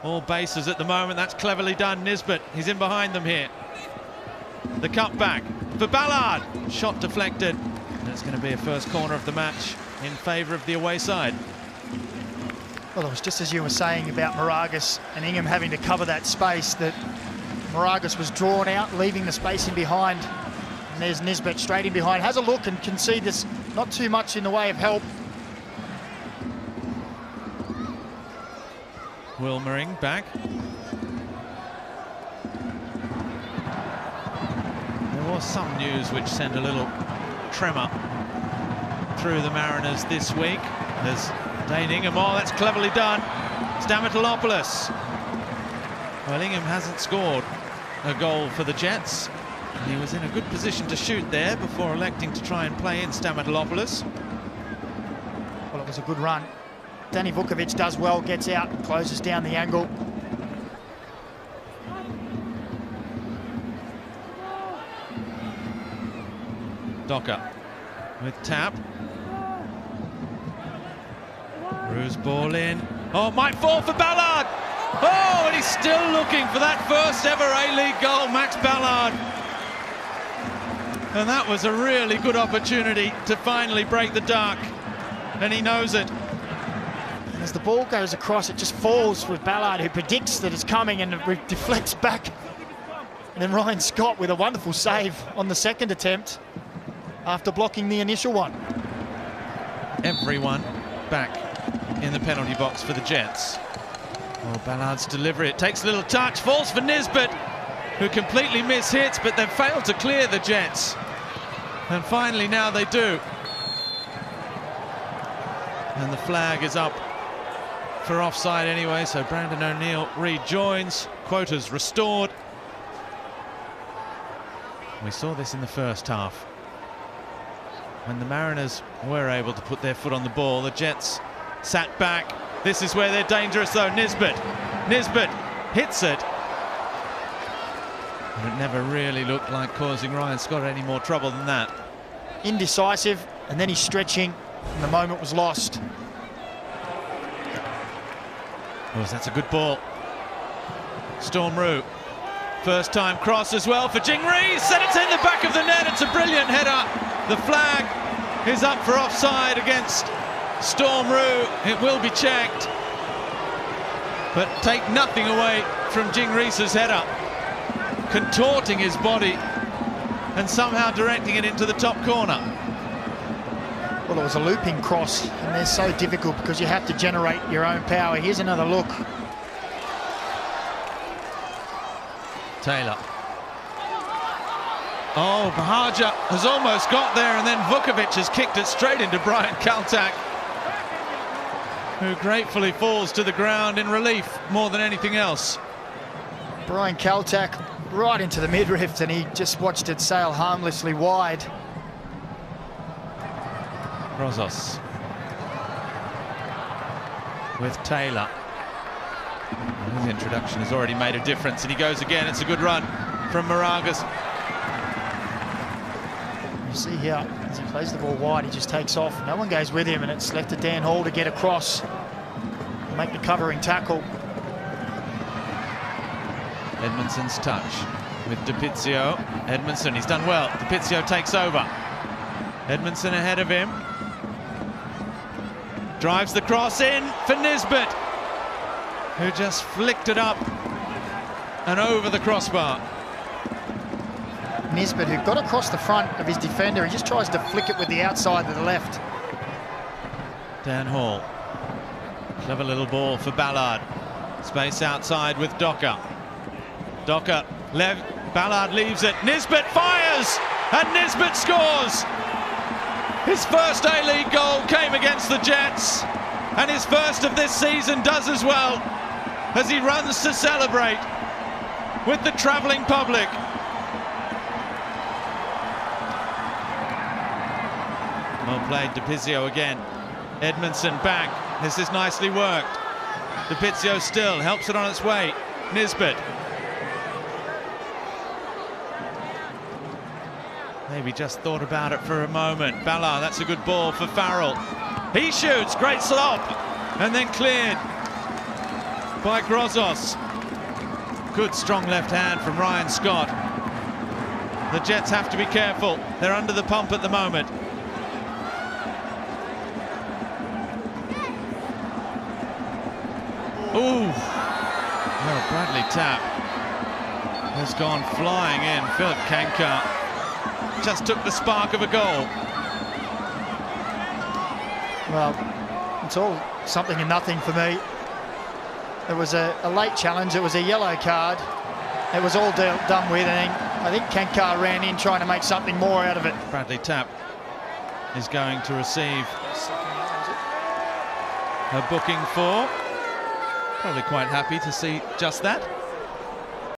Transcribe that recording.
All bases at the moment. That's cleverly done. Nisbet, he's in behind them here. The cut back for Ballard. Shot deflected. That's going to be a first corner of the match in favour of the away side. Well, it was just as you were saying about Moragas and Ingham having to cover that space, that Moragas was drawn out, leaving the space in behind. And there's Nisbet straight in behind. Has a look and can see there's not too much in the way of help. Wilmering back. There was some news which sent a little tremor through the Mariners this week. There's Dane Ingham. Oh, that's cleverly done. Stamatolopoulos. Well, Ingham hasn't scored a goal for the Jets. He was in a good position to shoot there before electing to try and play in Stamatolopoulos. Well, it was a good run. Danny Vukovic does well, gets out and closes down the angle. Docker with tap. Roos ball in. Oh, might fall for Ballard. Oh, and he's still looking for that first ever A-League goal, Max Ballard. And that was a really good opportunity to finally break the dark. And he knows it. As the ball goes across, it just falls with Ballard, who predicts that it's coming and it deflects back. And then Ryan Scott with a wonderful save on the second attempt after blocking the initial one. Everyone back in the penalty box for the Jets. Oh, Ballard's delivery, it takes a little touch, falls for Nisbet, who completely mishits, but then failed to clear the Jets. And finally now they do. And the flag is up for offside anyway, so Brandon O'Neill rejoins. Quota's restored. We saw this in the first half. When the Mariners were able to put their foot on the ball, the Jets sat back. This is where they're dangerous though. Nisbet hits it. And it never really looked like causing Ryan Scott any more trouble than that. Indecisive, and then he's stretching, and the moment was lost. Oh, that's a good ball. Storm Roux. First time cross as well for Jingri. Set it in the back of the net. It's a brilliant header. The flag is up for offside against Storm Roux. It will be checked. But take nothing away from Jingri's header. Contorting his body and somehow directing it into the top corner. Well, it was a looping cross, and they're so difficult because you have to generate your own power. Here's another look. Taylor. Oh, Bahaja has almost got there, and then Vukovic has kicked it straight into Brian Kaltak, who gratefully falls to the ground in relief more than anything else. Brian Kaltak right into the midriff, and he just watched it sail harmlessly wide. Rosas with Taylor. His introduction has already made a difference, and he goes again. It's a good run from Moragas. You see here, as he plays the ball wide, he just takes off. No one goes with him, and it's left to Dan Hall to get across and make the covering tackle. Edmondson's touch with DiPizio. Edmondson, he's done well. DiPizio takes over. Edmondson ahead of him. Drives the cross in for Nisbet, who just flicked it up and over the crossbar. Nisbet, who got across the front of his defender, he just tries to flick it with the outside to the left. Dan Hall. Clever little ball for Ballard. Space outside with Docker. Docker, Ballard leaves it. Nisbet fires, and Nisbet scores. His first A-League goal came against the Jets, and his first of this season does as well, as he runs to celebrate with the travelling public. Well played, DiPizio again. Edmondson back. This is nicely worked. DiPizio still helps it on its way. Nisbet. Maybe just thought about it for a moment. Ballard, that's a good ball for Farrell. He shoots, great slop, and then cleared by Grozos. Good strong left hand from Ryan Scott. The Jets have to be careful. They're under the pump at the moment. Ooh! Oh, Bradley Tapp has gone flying in. Philip Kankar just took the spark of a goal. Well, it's all something and nothing for me. It was a late challenge. It was a yellow card. It was all done with, and I think Kankar ran in trying to make something more out of it. Bradley Tapp is going to receive her booking for. Probably quite happy to see just that.